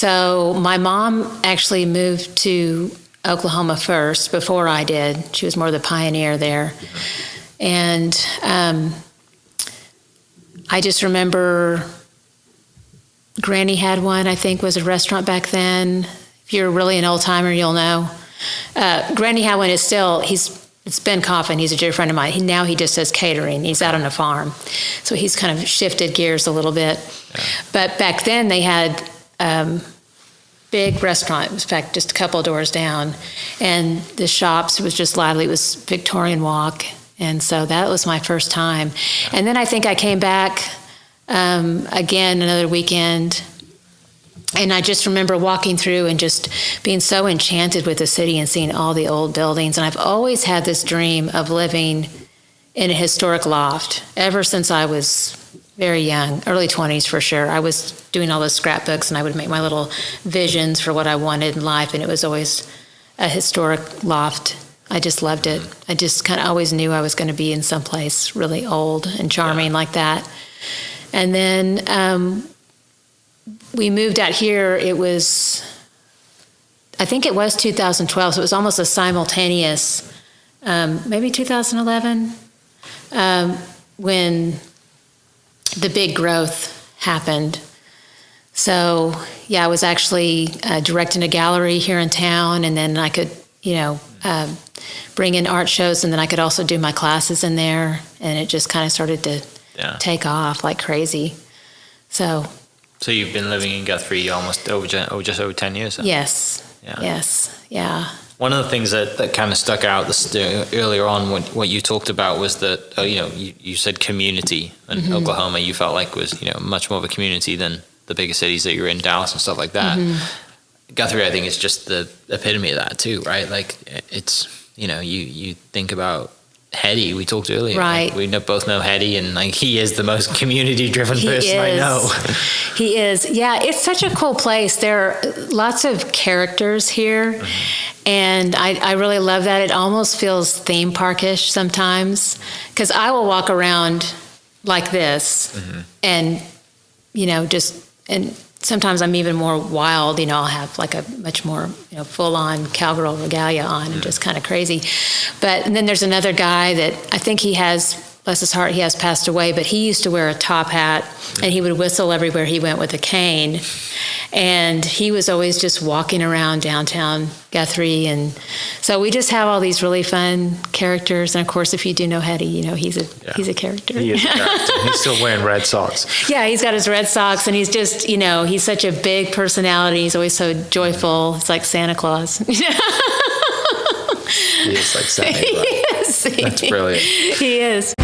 So my mom actually moved to Oklahoma first before I did. She was more the pioneer there. And I just remember Granny had one, I think was a restaurant back then. If you're really an old timer, you'll know. Granny had one. It's Ben Coffin. He's a dear friend of mine. Now he just does catering. He's out on a farm. So he's kind of shifted gears a little bit. Yeah. But back then they had big restaurant. In fact, just a couple of doors down. And the shops was just lively. It was Victorian Walk. And so that was my first time. And then I think I came back again another weekend. And I just remember walking through and just being so enchanted with the city and seeing all the old buildings. And I've always had this dream of living in a historic loft ever since I was very young, early 20s for sure. I was doing all those scrapbooks and I would make my little visions for what I wanted in life. And it was always a historic loft. I just loved it. I just kind of always knew I was going to be in some place really old and charming like that. And then we moved out here. It was, I think it was 2012, so it was almost a simultaneous, maybe 2011, when the big growth happened. So, yeah, I was actually directing a gallery here in town, and then I could, bring in art shows, and then I could also do my classes in there, and it just kind of started to take off like crazy. So you've been living in Guthrie just over 10 years? Then? Yes. Yeah. Yes. Yeah. One of the things that kind of stuck out earlier on, what you talked about was that, you said community, and Oklahoma you felt like was, much more of a community than the bigger cities that you're in, Dallas and stuff like that. Guthrie, I think, is just the epitome of that too, right? Like it's, you think about Hetty, we talked earlier. Right. Like, we both know Hetty, and like he is the most community-driven person I know. He is. Yeah, it's such a cool place. There are lots of characters here, and I really love that. It almost feels theme parkish sometimes, because I will walk around like this, and and sometimes I'm even more wild. I'll have like a much more full-on cowgirl regalia on and just kind of crazy. And then there's another guy that I think he has, bless his heart, he has passed away, but he used to wear a top hat and he would whistle everywhere he went with a cane. And he was always just walking around downtown Guthrie. And so we just have all these really fun characters. And of course, if you do know Hetty, he's a character. He is a character. He's still wearing Red Sox. Yeah, he's got his Red Sox, and he's just, he's such a big personality. He's always so joyful. It's like Santa Claus. He is like Santa Claus. That's brilliant. He is.